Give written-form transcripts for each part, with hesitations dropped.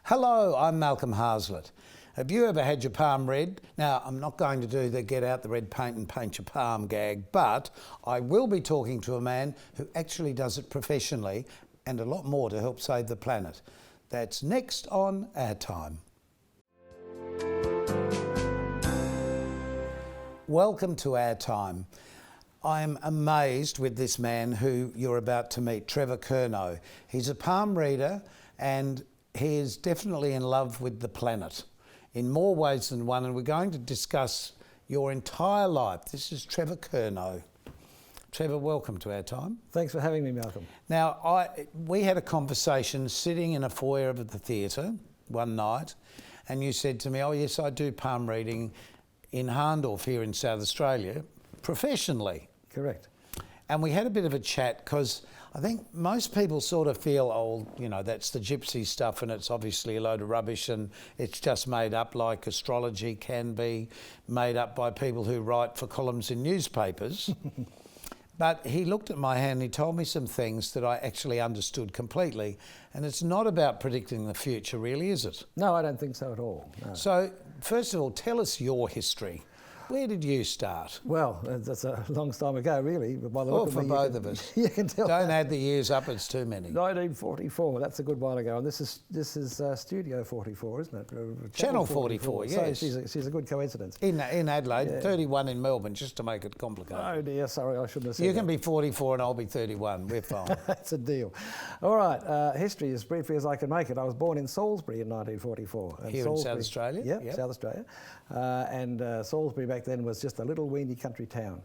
Hello, I'm Malcolm Hazlitt. Have you ever had your palm red? Now, I'm not going to do the get out the red paint and paint your palm gag, but I will be talking to a man who actually does it professionally and a lot more to help save the planet. That's next on OurTime. Welcome to OurTime. I'm amazed with this man who you're about to meet, Trevor Curnow. He's a palm reader and he is definitely in love with the planet in more ways than one, and we're going to discuss your entire life. This is Trevor Curnow. Trevor, welcome to OurTime. Thanks for having me, Malcolm. Now, we had a conversation sitting in a foyer of the theatre one night, and you said to me, oh yes, I do palm reading in Harndorf here in South Australia, professionally. Correct. And we had a bit of a chat because I think most people sort of feel, oh, you know, that's the gypsy stuff and it's obviously a load of rubbish and it's just made up like astrology can be made up by people who write for columns in newspapers. But he looked at my hand and he told me some things that I actually understood completely. And it's not about predicting the future, really, is it? No, I don't think so at all. No. So, first of all, tell us your history. Where did you start? Well, that's a long time ago, really. But by the Or look for of me, both of us. You can tell. Don't add the years up, it's too many. 1944, that's a good while ago. And this is Studio 44, isn't it? Channel 44, yes. So she's a good coincidence. In Adelaide, Yeah. 31 in Melbourne, just to make it complicated. Oh dear, sorry, I shouldn't have said You can that. be 44 and I'll be 31, we're fine. That's a deal. All right, history as briefly as I can make it. I was born in Salisbury in 1944. And Here in South Australia? Yeah, Yep. South Australia. And Salisbury back then was just a little weeny country town.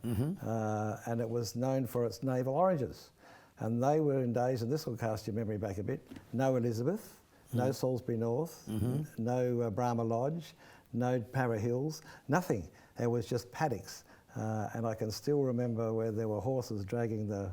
And it was known for its naval oranges. And they were in days, and this will cast your memory back a bit, no Elizabeth, no Salisbury North, no Brahma Lodge, no Para Hills, nothing. It was just paddocks. And I can still remember where there were horses dragging the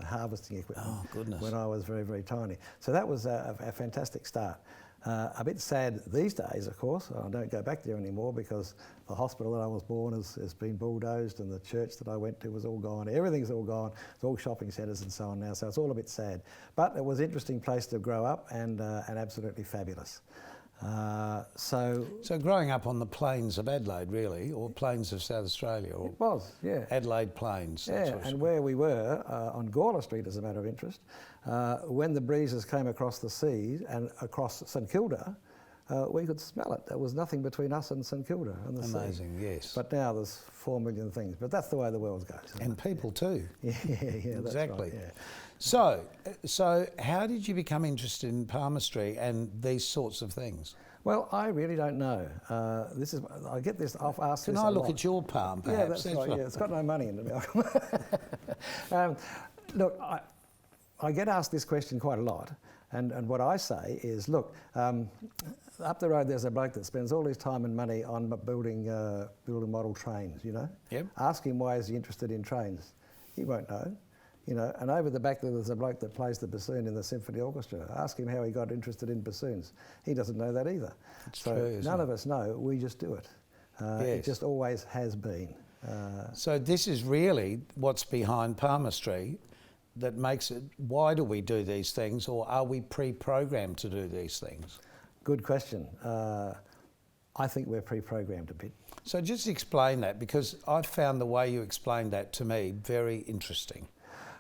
harvesting equipment. Oh, goodness. When I was very, very tiny. So that was a fantastic start. A bit sad these days, of course. I don't go back there anymore because the hospital that I was born has been bulldozed and the church that I went to was all gone. Everything's all gone. It's all shopping centres and so on now, so it's all a bit sad. But it was an interesting place to grow up and absolutely fabulous. So growing up on the plains of Adelaide, really, or plains of South Australia, or it was, yeah. Adelaide Plains. Yeah, and where we were, on Gawler Street as a matter of interest, when the breezes came across the sea and across St Kilda, we could smell it. There was nothing between us and St Kilda and the sea. Amazing, yes. But now there's 4 million things. But that's the way the world goes. And people too. Yeah, that's Exactly. right, yeah. So how did you become interested in palmistry and these sorts of things? Well, I really don't know. I get this, I've asked Can this I a look lot. at your palm, Yeah, perhaps? that's right. Yeah, it's got no money in it, Malcolm. Look, I get asked this question quite a lot, and what I say is, look, up the road there's a bloke that spends all his time and money on building model trains, you know? Yep. Ask him why is he interested in trains. He won't know. You know, and over the back there's a bloke that plays the bassoon in the symphony orchestra. Ask him how he got interested in bassoons. He doesn't know that either. It's so true, isn't none it? of us know, we just do it. Yes. It just always has been. So this is really what's behind palmistry that makes it, why do we do these things, or are we pre-programmed to do these things? Good question. I think we're pre-programmed a bit. So just explain that, because I've found the way you explained that to me very interesting.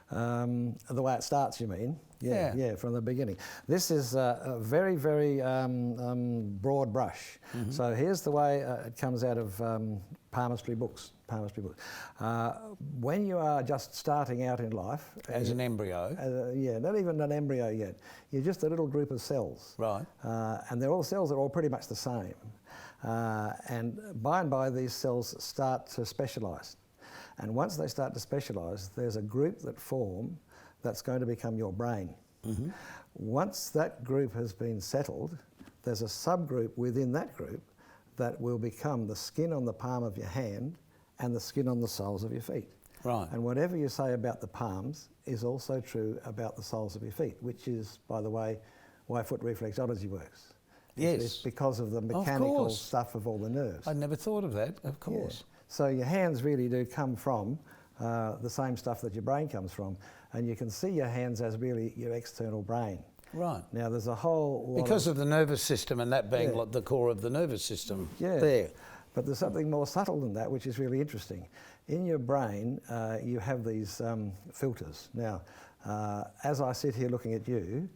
The way it starts, you mean? Yeah. Yeah, from the beginning. This is a very, very broad brush. So here's the way it comes out of palmistry books. When you are just starting out in life... As an embryo? Yeah, not even an embryo yet. You're just a little group of cells. Right. And they're all cells that are all pretty much the same. And by these cells start to specialise. And once they start to specialise, there's a group that form that's going to become your brain. Once that group has been settled, there's a subgroup within that group that will become the skin on the palm of your hand and the skin on the soles of your feet. Right. And whatever you say about the palms is also true about the soles of your feet, which is, by the way, why foot reflexology works. Yes. It's because of the mechanical course. stuff of all the nerves. I'd never thought of that, of course. Yeah. So your hands really do come from the same stuff that your brain comes from, and you can see your hands as really your external brain. Right. Now, there's a whole lot Because of the nervous system, and that being Yeah. like the core of the nervous system. Yeah. There. But there's something more subtle than that, which is really interesting. In your brain, you have these filters. Now, as I sit here looking at you,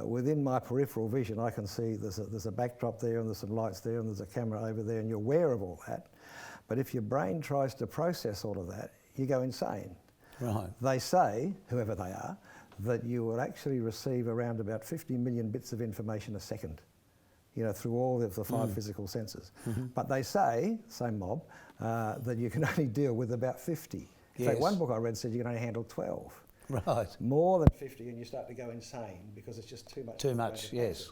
within my peripheral vision, I can see there's a backdrop there, and there's some lights there, and there's a camera over there, and you're aware of all that. But if your brain tries to process all of that, you go insane. Right. They say, whoever they are, that you will actually receive around about 50 million bits of information a second, you know, through all of the five physical senses. But they say, same mob, that you can only deal with about 50. In fact, one book I read said you can only handle 12. Right. More than 50 and you start to go insane because it's just too much. Too much, yes.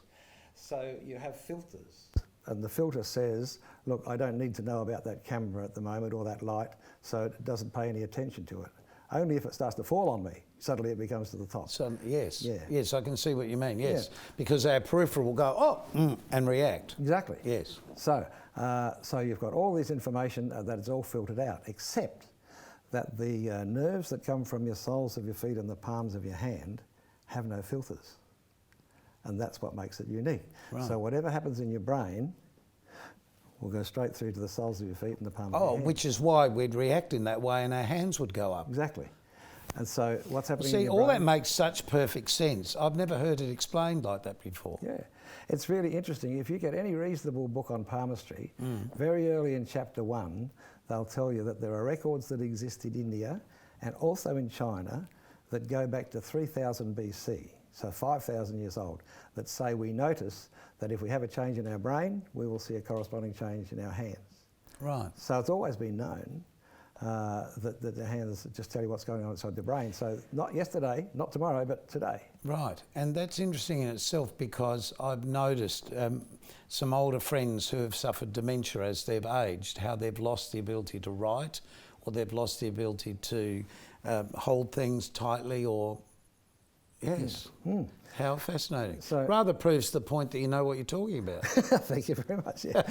So you have filters. And the filter says, look, I don't need to know about that camera at the moment or that light, so it doesn't pay any attention to it. Only if it starts to fall on me, suddenly it becomes to the top. So, yes. Yeah. Yes, I can see what you mean, yes. Yeah. Because our peripheral will go, and react. Exactly. Yes. So, so you've got all this information that is all filtered out, except that the nerves that come from your soles of your feet and the palms of your hand have no filters. And that's what makes it unique. Right. So whatever happens in your brain will go straight through to the soles of your feet and the palm of your hand. Which is why we'd react in that way and our hands would go up. Exactly. And so what's happening in See, your all brain... that makes such perfect sense. I've never heard it explained like that before. Yeah. It's really interesting. If you get any reasonable book on palmistry, very early in chapter 1, they'll tell you that there are records that exist in India and also in China that go back to 3000 BC, so 5,000 years old, that say we notice that if we have a change in our brain, we will see a corresponding change in our hands. Right. So it's always been known that the hands just tell you what's going on inside the brain. So not yesterday, not tomorrow, but today. Right, and that's interesting in itself because I've noticed some older friends who have suffered dementia as they've aged, how they've lost the ability to write, or they've lost the ability to hold things tightly, or yes. How fascinating. So, rather proves the point that you know what you're talking about. Thank you very much. Yeah.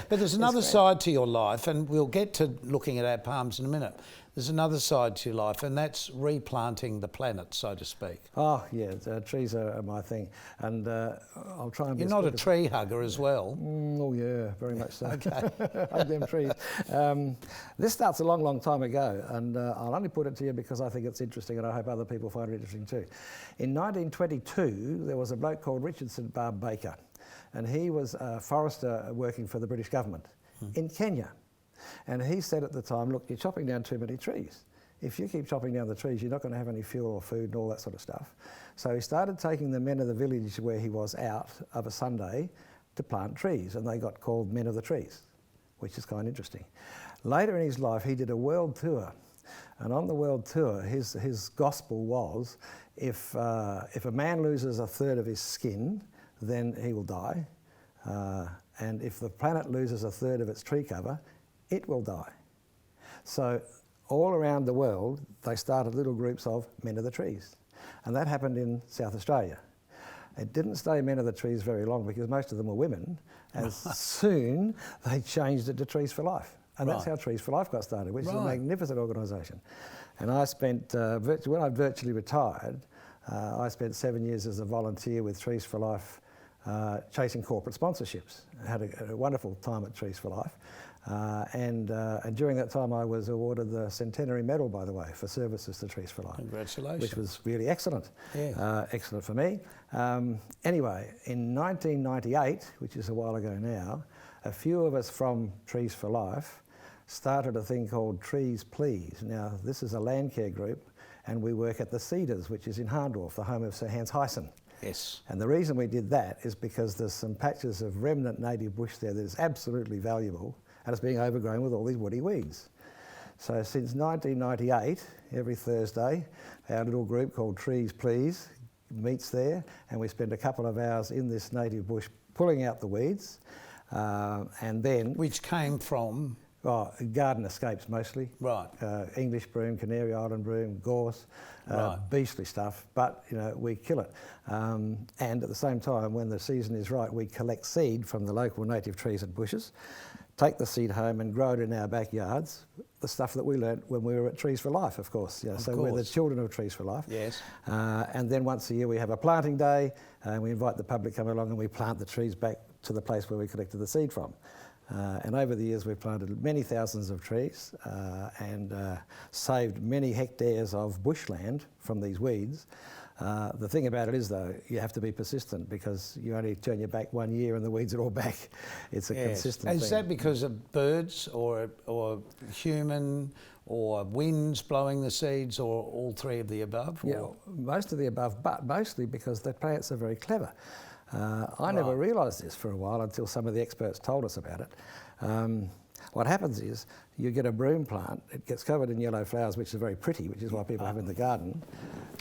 But there's another side to your life, and we'll get to looking at our palms in a minute. There's another side to your life, and that's replanting the planet, so to speak. Oh, yeah, trees are my thing. And I'll try and be... You're not a tree hugger as well. Oh, yeah, very much so. Okay. Hug them trees. This starts a long, long time ago, and I'll only put it to you because I think it's interesting, and I hope other people find it interesting too. In 1922, there was a bloke called Richardson Barb Baker, and he was a forester working for the British government in Kenya. And he said at the time, look, you're chopping down too many trees. If you keep chopping down the trees, you're not going to have any fuel or food and all that sort of stuff. So he started taking the men of the village where he was out of a Sunday to plant trees, and they got called Men of the Trees, which is kind of interesting. Later in his life, he did a world tour. And on the world tour, his gospel was, if a man loses a third of his skin, then he will die. And if the planet loses a third of its tree cover, it will die. So all around the world, they started little groups of Men of the Trees. And that happened in South Australia. It didn't stay Men of the Trees very long because most of them were women. As soon, they changed it to Trees for Life. And that's how Trees for Life got started, which is a magnificent organisation. And I spent, when I virtually retired, I spent 7 years as a volunteer with Trees for Life, chasing corporate sponsorships. I had a wonderful time at Trees for Life. And during that time I was awarded the Centenary Medal, by the way, for services to Trees for Life. Congratulations. Which was really excellent. Yeah. Excellent for me. Anyway, in 1998, which is a while ago now, a few of us from Trees for Life started a thing called Trees Please. Now, this is a land care group, and we work at the Cedars, which is in Harndorf, the home of Sir Hans Hyson. Yes. And the reason we did that is because there's some patches of remnant native bush there that is absolutely valuable, and it's being overgrown with all these woody weeds. So since 1998, every Thursday, our little group called Trees Please meets there, and we spend a couple of hours in this native bush pulling out the weeds, and then... Which came from? Garden escapes mostly. Right. English broom, Canary Island broom, gorse, Right. beastly stuff. But we kill it. And at the same time, when the season is right, we collect seed from the local native trees and bushes, take the seed home and grow it in our backyards. The stuff that we learnt when we were at Trees for Life, of course. So we're the children of Trees for Life. Yes. And then once a year we have a planting day, and we invite the public to come along and we plant the trees back to the place where we collected the seed from. And over the years we've planted many thousands of trees and saved many hectares of bushland from these weeds. The thing about it is, though, you have to be persistent because you only turn your back 1 year and the weeds are all back. It's a consistent thing. Is that because of birds or human or winds blowing the seeds or all three of the above? Yeah, most of the above, but mostly because the plants are very clever. I never realised this for a while until some of the experts told us about it. What happens is you get a broom plant, it gets covered in yellow flowers, which is very pretty, which is why people have in the garden.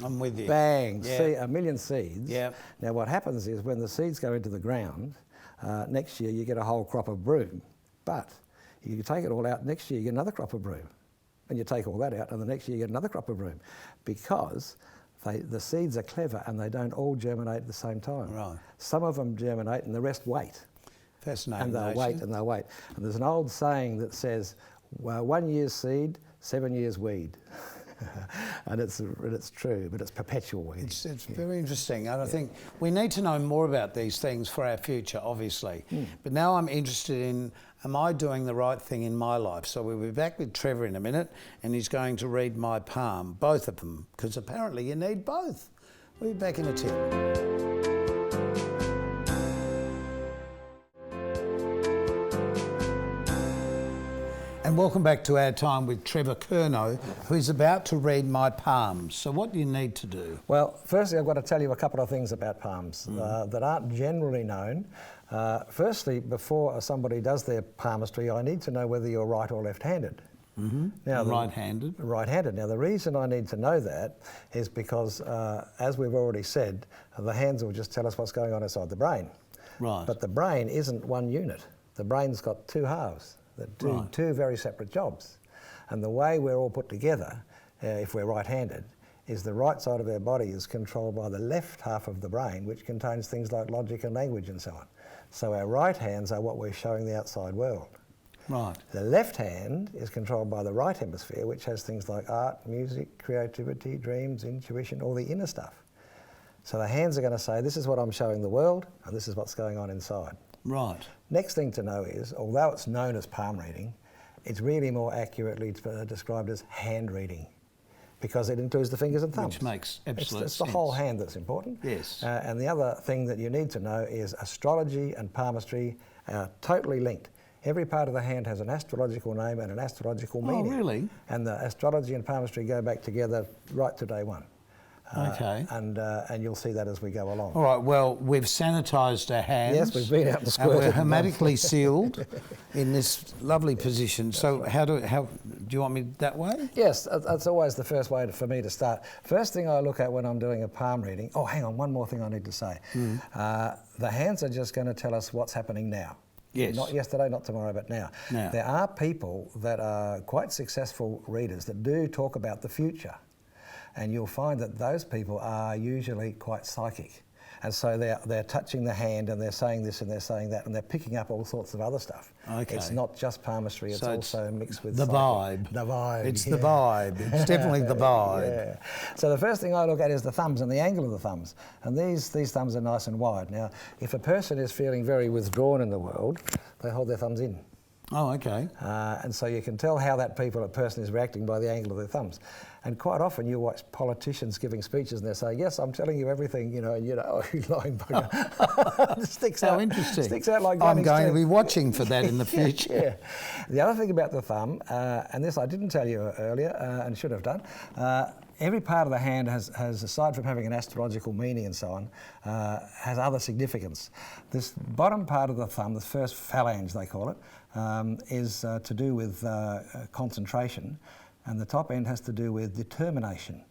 I'm with you. Bang, a million seeds. Yeah. Now what happens is when the seeds go into the ground, next year you get a whole crop of broom. But you take it all out, next year you get another crop of broom. And you take all that out, and the next year you get another crop of broom. Because the seeds are clever and they don't all germinate at the same time. Right. Some of them germinate and the rest wait. Fascinating. And they'll wait and they'll wait. And there's an old saying that says, well, 1 year's seed, 7 years weed. And it's true, but it's perpetual weed. It's very interesting. And I think we need to know more about these things for our future, obviously. But now I'm interested in, am I doing the right thing in my life? So we'll be back with Trevor in a minute, and he's going to read my palm, both of them, because apparently you need both. We'll be back in a tick. And welcome back to Our Time with Trevor Curnow, who's about to read my palms. So what do you need to do? Well, firstly, I've got to tell you a couple of things about palms that aren't generally known. Firstly, before somebody does their palmistry, I need to know whether you're right or left-handed. Now, right-handed? Right-handed. Now, the reason I need to know that is because, as we've already said, the hands will just tell us what's going on inside the brain. Right. But the brain isn't one unit. The brain's got two halves that do two very separate jobs. And the way we're all put together, if we're right-handed, is the right side of our body is controlled by the left half of the brain, which contains things like logic and language and so on. So our right hands are what we're showing the outside world. Right. The left hand is controlled by the right hemisphere, which has things like art, music, creativity, dreams, intuition, all the inner stuff. So the hands are going to say, this is what I'm showing the world, and this is what's going on inside. Right. Next thing to know is, although it's known as palm reading, it's really more accurately described as hand reading, because it includes the fingers and thumbs. Which makes absolute sense. It's the whole hand that's important. Yes. And the other thing that you need to know is astrology and palmistry are totally linked. Every part of the hand has an astrological name and an astrological meaning. Oh, really? And the astrology and palmistry go back together right to day one. Okay. And you'll see that as we go along. All right, well, we've sanitised our hands. Yes, we've been out and and squirted. we're hermetically sealed in this lovely position. So how do you want me that way? Yes, that's always the first way for me to start. First thing I look at when I'm doing a palm reading, oh, hang on, one more thing I need to say. The hands are just going to tell us what's happening now. Yes. Not yesterday, not tomorrow, but now. There are people that are quite successful readers that do talk about the future. And you'll find that those people are usually quite psychic. And so they're touching the hand and they're saying this and they're saying that and they're picking up all sorts of other stuff. Okay. It's not just palmistry, it's also mixed with the psychic. vibe. The vibe. It's the vibe. It's definitely the vibe. Yeah. So the first thing I look at is the thumbs and the angle of the thumbs. And these thumbs are nice and wide. Now, if a person is feeling very withdrawn in the world, they hold their thumbs in. Oh, okay. And so you can tell how that person is reacting by the angle of their thumbs. And quite often you watch politicians giving speeches and they say, yes, I'm telling you everything, and oh, you lying bugger. It sticks out. How interesting. Sticks out like I'm going to be watching for that in the future. Yeah. The other thing about the thumb, and this I didn't tell you earlier and should have done, every part of the hand has, aside from having an astrological meaning and so on, has other significance. This bottom part of the thumb, the first phalange they call it, is to do with concentration, and the top end has to do with determination.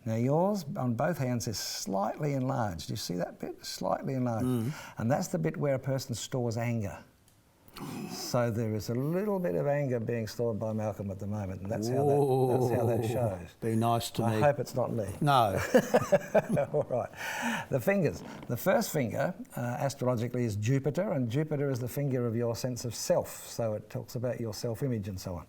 Now yours on both hands is slightly enlarged. Do you see that bit? Slightly enlarged. And that's the bit where a person stores anger. So there is a little bit of anger being stored by Malcolm at the moment, and that's how that shows. Be nice to me. I hope it's not me. No. All right. The fingers. The first finger, astrologically, is Jupiter, and Jupiter is the finger of your sense of self, so it talks about your self-image and so on.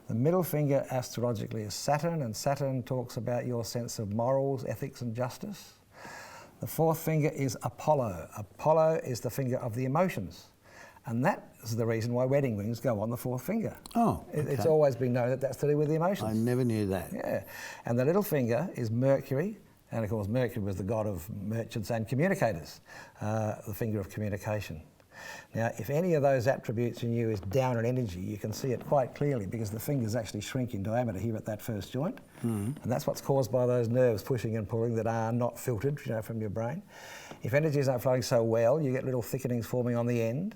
The middle finger, astrologically, is Saturn, and Saturn talks about your sense of morals, ethics and justice. The fourth finger is Apollo. Apollo is the finger of the emotions. And that is the reason why wedding rings go on the fourth finger. Oh, okay. It's always been known that that's to do with the emotions. I never knew that. Yeah. And the little finger is Mercury. And of course, Mercury was the god of merchants and communicators, the finger of communication. Now, if any of those attributes in you is down in energy, you can see it quite clearly because the fingers actually shrink in diameter here at that first joint. And that's what's caused by those nerves pushing and pulling that are not filtered, from your brain. If energy is not flowing so well, you get little thickenings forming on the end.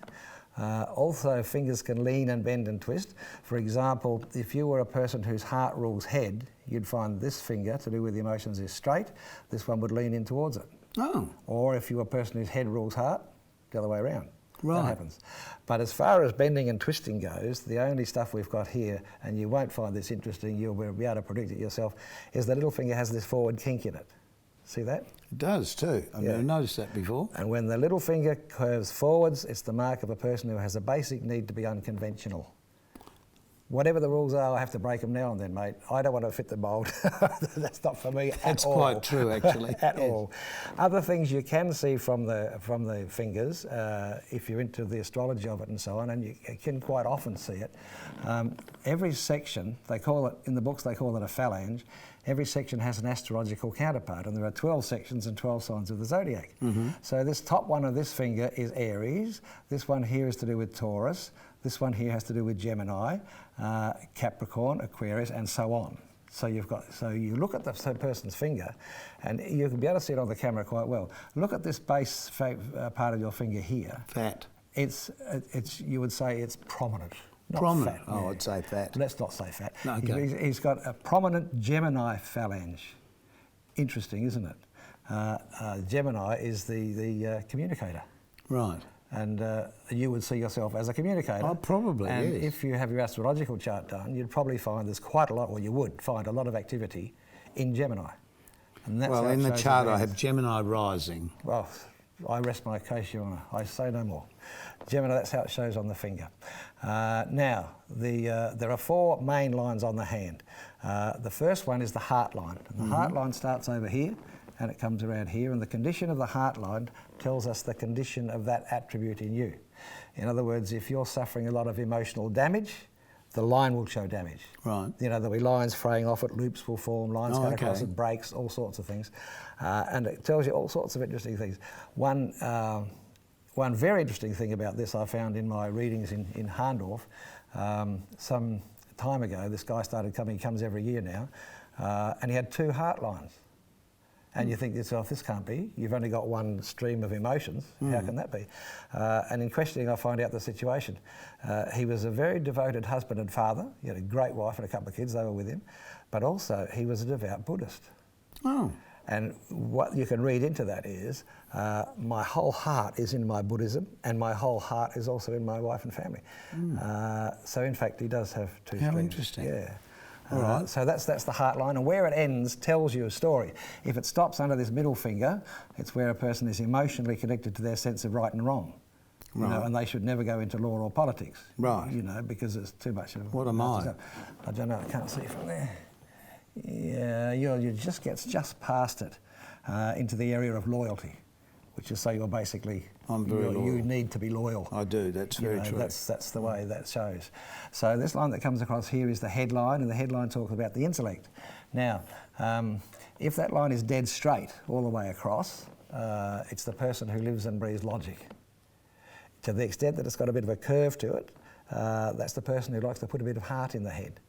Also, fingers can lean and bend and twist. For example, if you were a person whose heart rules head, you'd find this finger, to do with the emotions, is straight. This one would lean in towards it. Oh. Or if you were a person whose head rules heart, the other way around. Right. That happens. But as far as bending and twisting goes, the only stuff we've got here, and you won't find this interesting, you'll be able to predict it yourself, is the little finger has this forward kink in it. See that? It does too. I've never noticed that before. And when the little finger curves forwards, it's the mark of a person who has a basic need to be unconventional. Whatever the rules are, I have to break them now and then, mate. I don't want to fit the mould. That's not for me at all. That's quite true, actually. At all. Other things you can see from the fingers, if you're into the astrology of it and so on, and you can quite often see it. Every section, they call it, in the books they call it a phalange. Every section has an astrological counterpart, and there are 12 sections and 12 signs of the zodiac. So this top one of this finger is Aries. This one here is to do with Taurus. This one here has to do with Gemini, Capricorn, Aquarius, and so on. So you look at the person's finger, and you can be able to see it on the camera quite well. Look at this base part of your finger here. Fat. You would say it's prominent. Not prominent. Fat, Oh, I'd say fat. Let's not say fat. No, okay. He's got a prominent Gemini phalange. Interesting, isn't it? Gemini is the communicator. Right. And you would see yourself as a communicator. Oh, probably, and yes. if you have your astrological chart done, you'd probably find there's quite a lot, or you would find a lot of activity in Gemini. And that's Well, in the chart I have Gemini rising. Well, I rest my case, Your Honour. I say no more. Gemini, that's how it shows on the finger. Now, there are four main lines on the hand. The first one is the heart line. And the heart line starts over here, and it comes around here, and the condition of the heart line tells us the condition of that attribute in you. In other words, if you're suffering a lot of emotional damage, the line will show damage. Right. There'll be lines fraying off it, loops will form, lines cut across it, breaks, all sorts of things. And it tells you all sorts of interesting things. One very interesting thing about this I found in my readings in Harndorf some time ago. This guy started coming, he comes every year now, and he had two heart lines. And you think to yourself, this can't be. You've only got one stream of emotions. How can that be? And in questioning, I find out the situation. He was a very devoted husband and father. He had a great wife and a couple of kids. They were with him. But also, he was a devout Buddhist. Oh. And what you can read into that is, my whole heart is in my Buddhism, and my whole heart is also in my wife and family. So in fact, he does have two streams. How interesting. Yeah. All right. So that's the heart line, and where it ends tells you a story. If it stops under this middle finger, it's where a person is emotionally connected to their sense of right and wrong. Right. And they should never go into law or politics. Right. Because it's too much of... What am I? I don't know, I can't see from there. Yeah, you just gets just past it into the area of loyalty, which is, so you're basically... I'm very loyal. You need to be loyal. I do, that's very true. That's the way that shows. So this line that comes across here is the headline, and the headline talks about the intellect. Now, if that line is dead straight all the way across, it's the person who lives and breathes logic. To the extent that it's got a bit of a curve to it, that's the person who likes to put a bit of heart in the head.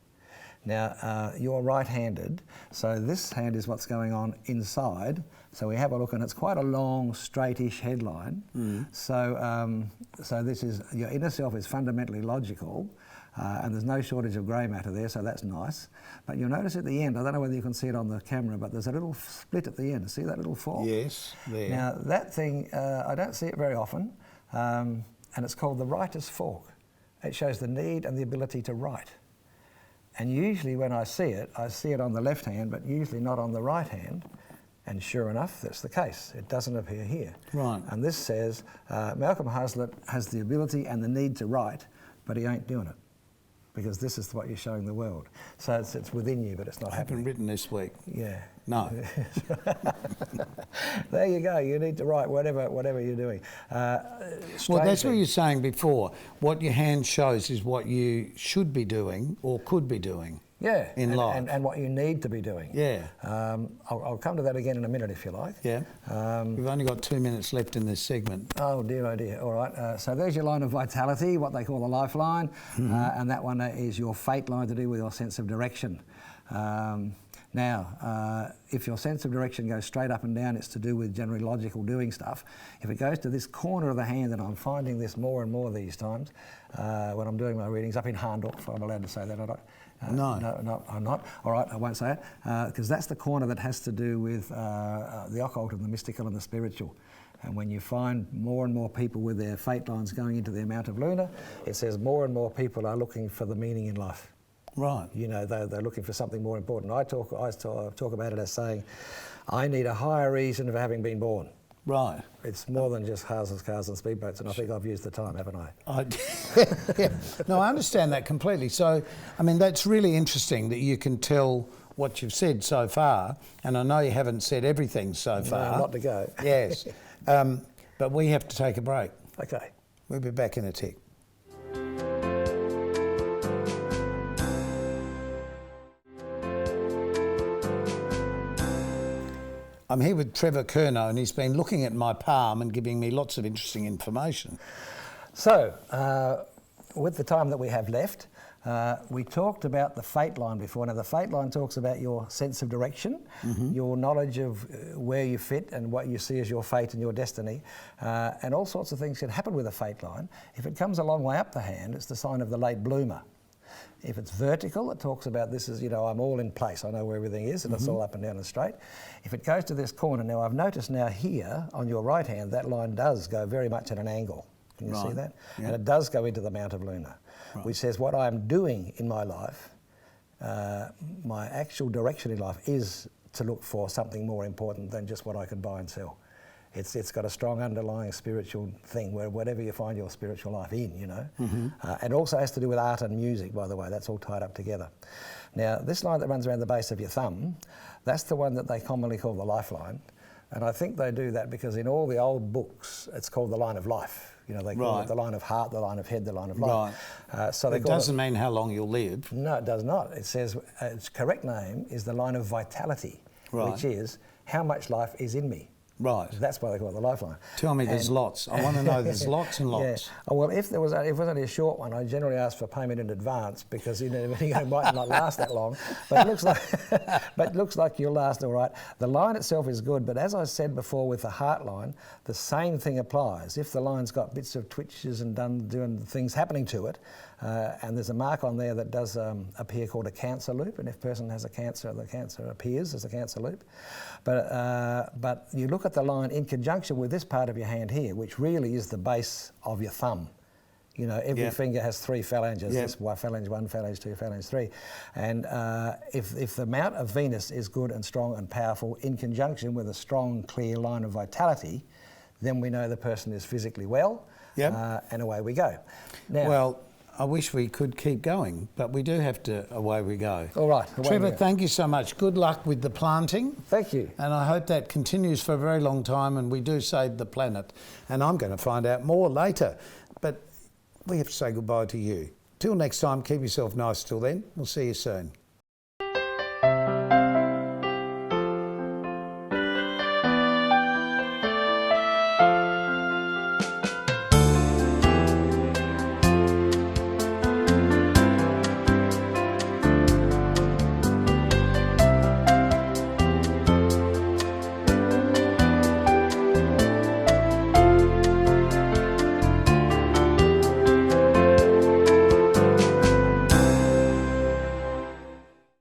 Now, you're right-handed, so this hand is what's going on inside. So we have a look, and it's quite a long, straightish headline. So this is, your inner self is fundamentally logical, and there's no shortage of grey matter there, so that's nice. But you'll notice at the end, I don't know whether you can see it on the camera, but there's a little split at the end. See that little fork? Yes, there. Now, that thing, I don't see it very often, and it's called the writer's fork. It shows the need and the ability to write. And usually when I see it on the left hand, but usually not on the right hand. And sure enough, that's the case. It doesn't appear here. Right. And this says Malcolm Hazlitt has the ability and the need to write, but he ain't doing it, because this is what you're showing the world. So it's within you, but it's not happening. I haven't written this week. Yeah. No. There you go. You need to write whatever you're doing. Well, that's what you're saying before. What your hand shows is what you should be doing or could be doing. Yeah, in life. And what you need to be doing. Yeah. I'll come to that again in a minute if you like. Yeah. We've only got 2 minutes left in this segment. Oh dear, oh dear. All right. So there's your line of vitality, what they call the lifeline, and that one is your fate line to do with your sense of direction. Now, if your sense of direction goes straight up and down, it's to do with generally logical doing stuff. If it goes to this corner of the hand, and I'm finding this more and more these times when I'm doing my readings up in Harndorf, I'm allowed to say that, No, I'm not. All right, I won't say it, because that's the corner that has to do with the occult and the mystical and the spiritual. And when you find more and more people with their fate lines going into their Mount of Luna, it says more and more people are looking for the meaning in life. Right. You know, they're looking for something more important. I talk about it as saying, I need a higher reason for having been born. Right. It's more than just houses, cars and speedboats, and I think I've used the time, haven't I? Yeah. No, I understand that completely. So, I mean, that's really interesting that you can tell what you've said so far, and I know you haven't said everything so far. No, not to go. Yes. But we have to take a break. Okay. We'll be back in a tick. I'm here with Trevor Curnow, and he's been looking at my palm and giving me lots of interesting information. So, with the time that we have left, we talked about the fate line before. Now, the fate line talks about your sense of direction, your knowledge of where you fit and what you see as your fate and your destiny, and all sorts of things can happen with a fate line. If it comes a long way up the hand, it's the sign of the late bloomer. If it's vertical, it talks about this is, I'm all in place. I know where everything is, and it's all up and down and straight. If it goes to this corner, now I've noticed now here on your right hand, that line does go very much at an angle. Can you see that? Yeah. And it does go into the Mount of Luna, which says what I'm doing in my life, my actual direction in life is to look for something more important than just what I can buy and sell. It's got a strong underlying spiritual thing, where whatever you find your spiritual life in, and also has to do with art and music, by the way. That's all tied up together. Now, this line that runs around the base of your thumb, that's the one that they commonly call the lifeline. And I think they do that because in all the old books, it's called the line of life. They call it the line of heart, the line of head, the line of life. Right. So it doesn't mean how long you'll live. No, it does not. It says its correct name is the line of vitality, which is how much life is in me. Right. That's why they call it the lifeline. Tell me there's lots. I want to know there's lots and lots. Yeah. Oh, well, if it was only a short one, I generally ask for payment in advance because it might not last that long. But it looks like you'll last all right. The line itself is good, but as I said before with the heart line, the same thing applies. If the line's got bits of twitches and doing things happening to it, and there's a mark on there that does appear called a cancer loop, and if a person has a cancer, the cancer appears as a cancer loop. But you look at the line in conjunction with this part of your hand here, which really is the base of your thumb. Every finger has 3 phalanges. This phalange 1, phalange 2, phalange 3. And if the Mount of Venus is good and strong and powerful in conjunction with a strong, clear line of vitality, then we know the person is physically well, and away we go. Now, well, I wish we could keep going, but we do have to, away we go. All right. Trevor, thank you so much. Good luck with the planting. Thank you. And I hope that continues for a very long time and we do save the planet. And I'm going to find out more later. But we have to say goodbye to you. Till next time, keep yourself nice till then. We'll see you soon.